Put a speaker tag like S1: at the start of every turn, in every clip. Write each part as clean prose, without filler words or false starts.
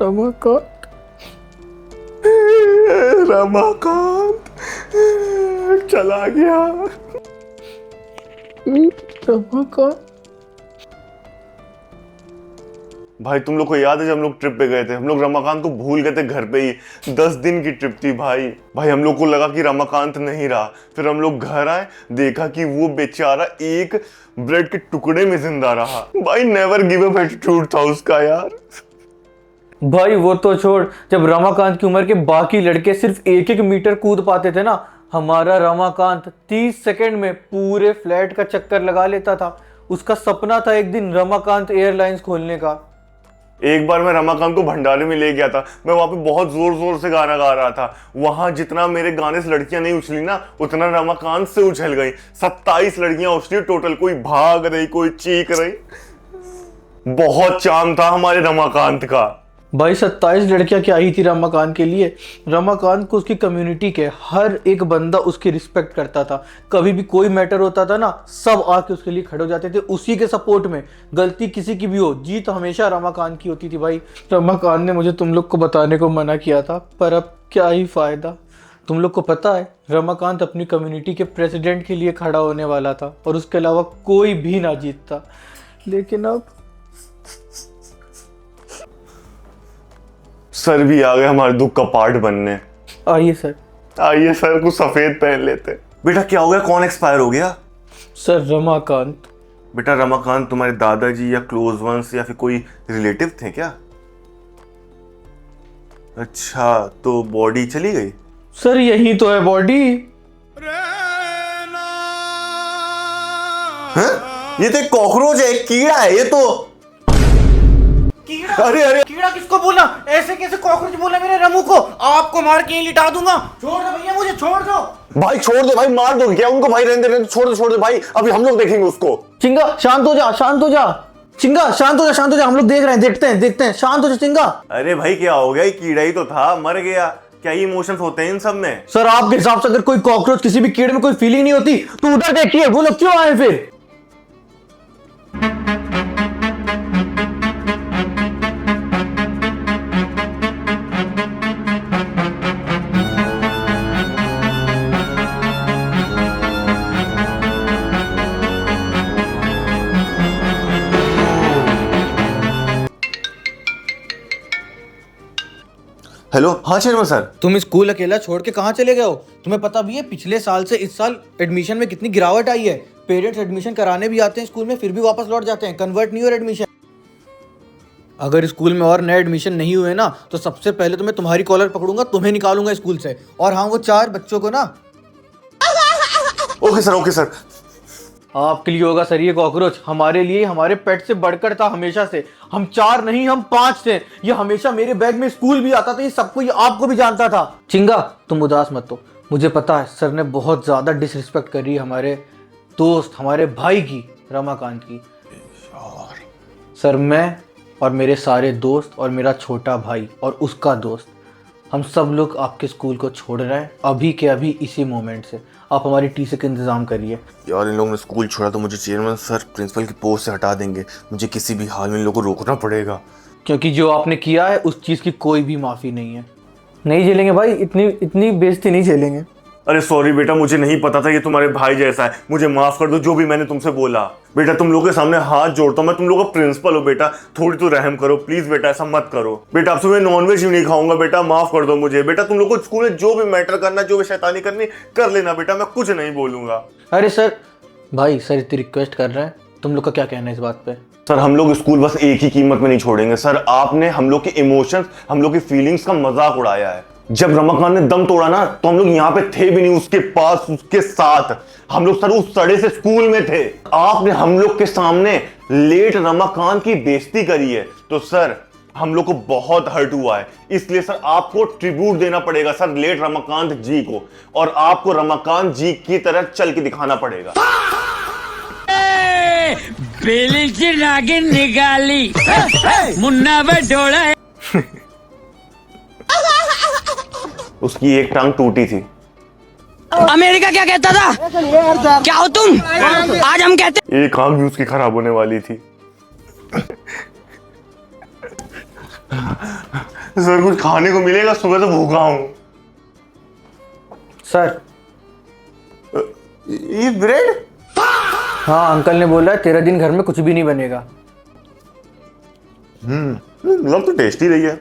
S1: रमाकांत, रमाकांत चला गया। रमाकांत
S2: भाई तुम लोग को याद है जब हम लोग ट्रिप पे गए थे, हम लोग रमाकांत को भूल गए थे घर पे ही। 10 दिन की ट्रिप थी भाई हम लोग को लगा कि रमाकांत नहीं रहा। फिर हम लोग घर आए, देखा कि वो बेचारा एक ब्रेड के टुकड़े में जिंदा रहा। भाई नेवर गिव अप एटीट्यूड था उसका यार।
S3: भाई वो तो छोड़, जब रमाकांत की उम्र के बाकी लड़के सिर्फ 1-1 मीटर कूद पाते थे ना, हमारा रमाकांत 30 सेकंड में पूरे फ्लैट का चक्कर लगा लेता था। उसका सपना था एक दिन रमाकांत एयरलाइंस खोलने का।
S2: एक बार मैं रमाकांत को भंडारे में ले गया था। मैं वहां पे बहुत जोर जोर से गाना गा रहा था। वहां जितना मेरे गाने से लड़कियां नहीं उछली ना, उतना रमाकांत से उछल गई। 27 लड़कियां उछली टोटल। कोई भाग रही, कोई चीख रही। बहुत चाम था हमारे रमाकांत का।
S3: भाई 27 लड़कियां क्या ही थी रमाकांत के लिए। रमाकांत को उसकी कम्युनिटी के हर एक बंदा उसकी रिस्पेक्ट करता था। कभी भी कोई मैटर होता था ना, सब आके उसके लिए खड़े हो जाते थे उसी के सपोर्ट में। गलती किसी की भी हो, जीत हमेशा रमाकांत की होती थी। भाई रमाकांत ने मुझे तुम लोग को बताने को मना किया था, पर अब क्या ही फायदा। तुम लोग को पता है रमाकांत अपनी कम्युनिटी के प्रेसिडेंट के लिए खड़ा होने वाला था और उसके अलावा कोई भी ना जीतता। लेकिन अब
S2: सर भी आ गए हमारे दुख का पार्ट बनने।
S3: आइए सर।
S2: आइए सर, कुछ सफेद पहन लेते। बेटा क्या हो गया? कौन एक्सपायर हो गया?
S3: सर रमाकांत।
S2: बेटा रमाकांत तुम्हारे दादाजी या क्लोज वंस या फिर कोई रिलेटिव थे क्या? अच्छा, तो बॉडी चली गई?
S3: सर यही तो है बॉडी।
S2: ये तो एक कॉकरोच है, एक कीड़ा है ये तो। अरे अरे
S4: कीड़ा किसको बोला? ऐसे कैसे कॉकरोच बोला मेरे रमू को? आपको मार के ही लिटा दूंगा। छोड़ दो भैया, मुझे छोड़ दो।
S2: भाई छोड़ दो भाई, मार दो क्या उनको? भाई रहने दे, छोड़ दो भाई, अभी हम लोग देखेंगे उसको।
S3: चिंगा शांत हो जा, शांत हो जा। चिंगा शांत हो जा, शांत हो जा। हम लोग देख रहे हैं, देखते हैं। शांत हो जा चिंगा।
S2: अरे भाई क्या हो गया? कीड़ा ही तो था, मर गया। क्या ये इमोशंस होते हैं इन सब में?
S3: सर आपके हिसाब से अगर कोई कॉकरोच किसी भी कीड़े में कोई फीलिंग नहीं होती तो उधर देखिए वो लोग क्यों आए फिर?
S2: हेलो, हाँ चेयरमैन सर।
S4: तुम स्कूल अकेला छोड़ के कहाँ चले गए हो? तुम्हें पता भी है पिछले साल से इस साल एडमिशन में कितनी गिरावट आई है? पेरेंट्स एडमिशन कराने भी आते हैं स्कूल में, फिर भी वापस लौट जाते हैं। कन्वर्ट नहीं हो एडमिशन। अगर स्कूल में और नए एडमिशन नहीं हुए ना, तो सबसे पहले तो मैं तुम्हारी कॉलर पकड़ूंगा, तुम्हें निकालूंगा स्कूल से। और हाँ, वो 4 बच्चों को ना।
S2: Okay sir.
S3: आपके लिए होगा सर ये कॉकरोच, हमारे लिए हमारे पेट से बढ़कर था हमेशा से। हम 4 नहीं, हम 5 थे। ये हमेशा मेरे बैग में स्कूल भी आता था, ये सबको, ये आपको भी जानता था। चिंगा तुम उदास मत हो, मुझे पता है सर ने बहुत ज्यादा डिसरिस्पेक्ट करी हमारे दोस्त, हमारे भाई की, रमाकांत की। सर मैं और मेरे सारे दोस्त और मेरा छोटा भाई और उसका दोस्त, हम सब लोग आपके स्कूल को छोड़ रहे हैं अभी के अभी, इसी मोमेंट से। आप हमारी टीसी का इंतजाम करिए।
S2: यार इन लोगों ने स्कूल छोड़ा तो मुझे चेयरमैन सर प्रिंसिपल की पोस्ट से हटा देंगे। मुझे किसी भी हाल में इन लोगों को रोकना पड़ेगा,
S3: क्योंकि जो आपने किया है उस चीज़ की कोई भी माफ़ी नहीं है। नहीं झेलेंगे भाई, इतनी बेइज्जती नहीं झेलेंगे।
S2: अरे सॉरी बेटा, मुझे नहीं पता था ये तुम्हारे भाई जैसा है। मुझे माफ कर दो जो भी मैंने तुमसे बोला। बेटा तुम लोगों के सामने हाथ जोड़ता हूँ, मैं तुम लोगों का प्रिंसिपल हूँ बेटा, थोड़ी तो रहम करो प्लीज बेटा, ऐसा मत करो बेटा। अब से मैं नॉनवेज भी नहीं खाऊंगा बेटा, माफ कर दो मुझे बेटा। तुम लोगों को स्कूल में जो भी मैटर करना, जो भी शैतानी करनी कर लेना बेटा, मैं कुछ नहीं बोलूंगा।
S3: अरे सर भाई, सर इतनी रिक्वेस्ट कर रहे हैं, तुम लोग का क्या कहना है इस बात पे?
S2: सर हम लोग स्कूल बस एक ही कीमत में नहीं छोड़ेंगे सर। आपने हम लोग के इमोशंस, हम लोग की फीलिंग्स का मजाक उड़ाया है। जब रमाकांत ने दम तोड़ा ना, तो हम लोग यहाँ पे थे भी नहीं, उसके पास, उसके साथ हम लोग सर उस सड़े से स्कूल में थे। आपने हम लोग के सामने लेट रमाकांत की बेइज्जती करी है, तो सर हम लोग को बहुत हर्ट हुआ है। इसलिए सर आपको ट्रिब्यूट देना पड़ेगा सर लेट रमाकांत जी को, और आपको रमाकांत जी की तरह चल के दिखाना पड़ेगा।
S5: बेली से नागिन निकाली, मुन्ना बटोला।
S2: उसकी एक टांग टूटी थी।
S5: अमेरिका क्या कहता था? क्या हो तुम? आज हम कहते।
S2: एक आंख भी उसकी खराब होने वाली थी। सर कुछ खाने को मिलेगा, सुबह से भूखा हूं।
S3: सर
S2: ये ब्रेड?
S3: हाँ, अंकल ने बोला तेरा दिन घर में कुछ भी नहीं बनेगा।
S2: लग तो टेस्टी रही है।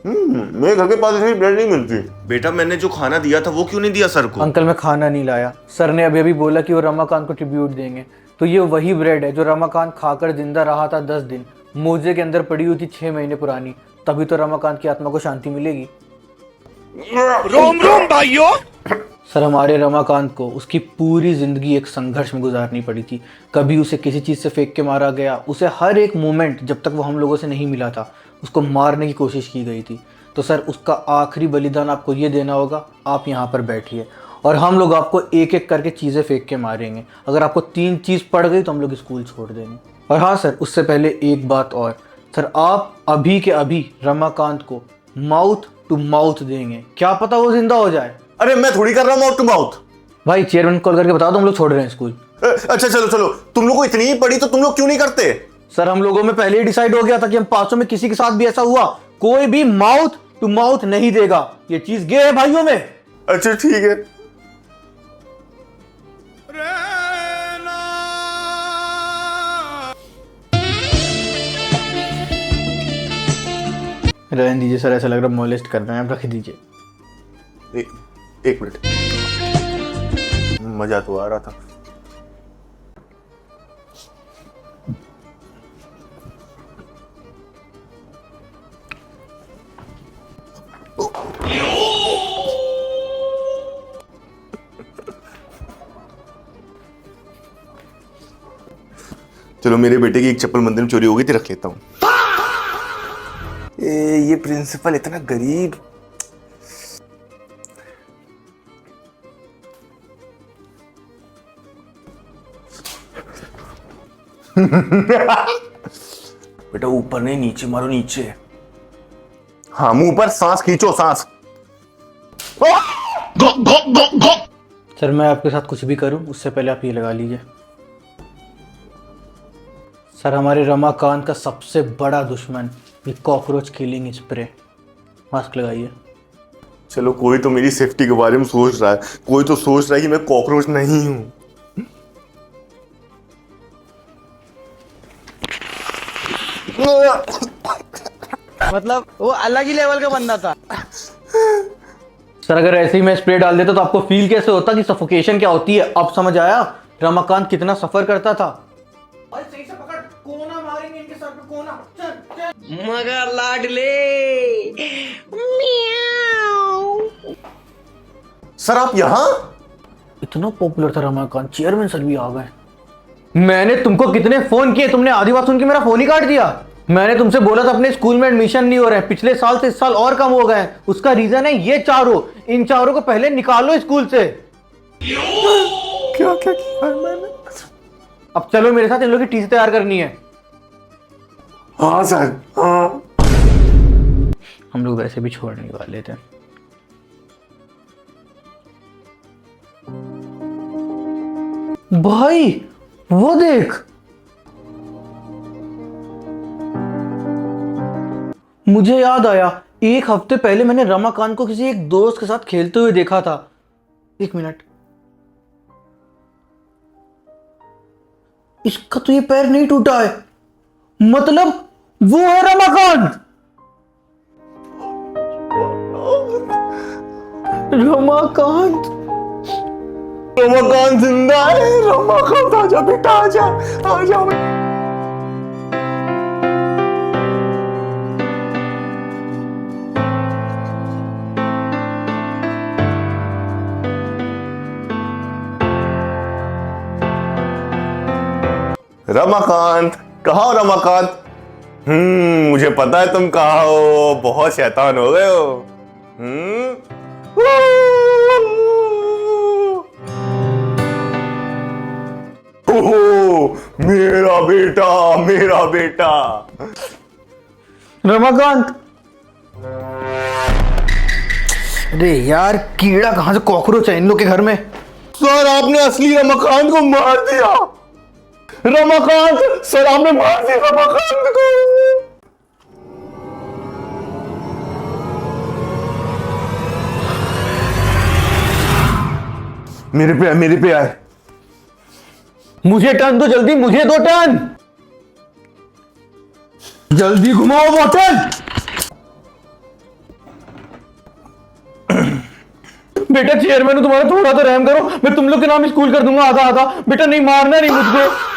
S2: मेरे घर के पास ऐसी ब्रेड नहीं मिलती। बेटा मैंने जो खाना दिया था वो क्यों नहीं दिया सर को?
S3: अंकल मैं खाना नहीं लाया, सर ने अभी अभी बोला कि वो रमाकांत को ट्रिब्यूट देंगे। तो ये वही ब्रेड है जो रमाकांत खाकर जिंदा रहा था 10 दिन, मोजे के अंदर पड़ी हुई थी 6 महीने पुरानी। तभी तो रमाकांत की आत्मा को शांति मिलेगी।
S1: रोम रोम भाइयों।
S3: सर हमारे रमाकांत को उसकी पूरी जिंदगी एक संघर्ष में गुजारनी पड़ी थी। कभी उसे किसी चीज़ से फेंक के मारा गया, उसे हर एक मोमेंट जब तक वो हम लोगों से नहीं मिला था उसको मारने की कोशिश की गई थी। तो सर उसका आखिरी बलिदान आपको ये देना होगा। आप यहाँ पर बैठिए और हम लोग आपको एक एक करके चीज़ें फेंक के मारेंगे। अगर आपको 3 चीज़ पड़ गई तो हम लोग स्कूल छोड़ देंगे। और हाँ सर, उससे पहले एक बात और, सर आप अभी के अभी रमाकांत को माउथ टू माउथ देंगे। क्या पता वो जिंदा हो जाए।
S2: अरे मैं थोड़ी कर रहा हूँ माउथ टू माउथ।
S3: भाई चेयरमैन कॉल करके बता दो, हम लोग छोड़ रहे हैं स्कूल।
S2: अच्छा चलो चलो, तुम लोग को इतनी ही पड़ी तो तुम लोग क्यों नहीं करते?
S3: सर हम लोगों में पहले ही डिसाइड हो गया था कि हम 500 में किसी के साथ भी ऐसा हुआ कोई भी माउथ टू माउथ नहीं देगा। ये चीज गे है भाइयों में।
S2: अच्छा ठीक है।
S3: रहने दीजिए सर, ऐसा लग रहा है मोलेस्ट कर रहे हैं, आप रख दीजिए।
S2: एक मिनट, मजा तो आ रहा था। चलो मेरे बेटे की एक चप्पल मंदिर में चोरी हो गई थी, रख लेता हूं। ये प्रिंसिपल इतना गरीब। बेटा ऊपर नहीं, नीचे मारो, नीचे। हाँ मुंह पर सांस खींचो, सांस।
S3: सर मैं आपके साथ कुछ भी करूं उससे पहले आप ये लगा लीजिए। सर हमारे रमाकांत का सबसे बड़ा दुश्मन ये कॉकरोच किलिंग स्प्रे। मास्क लगाइए।
S2: चलो कोई तो मेरी सेफ्टी के बारे में सोच रहा है, कोई तो सोच रहा है कि मैं कॉकरोच नहीं हूं।
S4: मतलब वो अलग ही लेवल का बंदा था।
S3: सर अगर ऐसे ही मैं स्प्रे डाल देता तो आपको फील कैसे होता कि सफोकेशन क्या होती है? अब समझ आया रमाकांत कितना सफर करता था। सही से पकड़, कोना मारेंगे इनके सर पे, कोना। चल चल
S5: मगर लाडले म्याऊ।
S2: सर आप यहां?
S3: इतना पॉपुलर था रमाकांत, चेयरमैन सर भी आ गए। मैंने तुमको कितने फोन किए, तुमने आधी बात सुन के मेरा फोन ही काट दिया। मैंने तुमसे बोला था अपने स्कूल में एडमिशन नहीं हो रहे हैं, पिछले साल से इस साल और कम हो गए हैं। उसका रीजन है ये चारों। इन चारों को पहले निकालो स्कूल से।
S2: क्या क्या किया है मैंने?
S3: अब चलो मेरे साथ, इन लोगों की टीसी तैयार करनी है।
S2: हाँ सर, हाँ।
S3: हम लोग वैसे भी छोड़ने वाले थे। भाई वो देख, मुझे याद आया 1 हफ्ते पहले मैंने रमाकांत को किसी एक दोस्त के साथ खेलते हुए देखा था। 1 मिनट, इसका तो ये पैर नहीं टूटा है, मतलब वो है रमाकांत। रमाकांत
S2: रमाकांत जिंदा है। रमाकांत आजा बेटा, आजा आजा। रमाकांत कहाँ हो? रमाकांत, मुझे पता है तुम कहाँ हो। बहुत शैतान हो गए हो। ओह मेरा बेटा, मेरा बेटा
S3: रमाकांत। अरे यार, कीड़ा कहां से कॉकरोच है इन लोग के घर में।
S2: सर आपने असली रमाकांत को मार दिया। रमाकांत, सर आपने मार दिया रमाकांत को। मेरे पे आए।
S3: मुझे टर्न दो जल्दी, मुझे दो टर्न, जल्दी घुमाओ बॉटल। बेटा चेयरमैन तुम्हारा थोड़ा तो रहम करो, मैं तुम लोग के नाम स्कूल कर दूंगा आधा आधा। बेटा नहीं, मारना नहीं मुझको।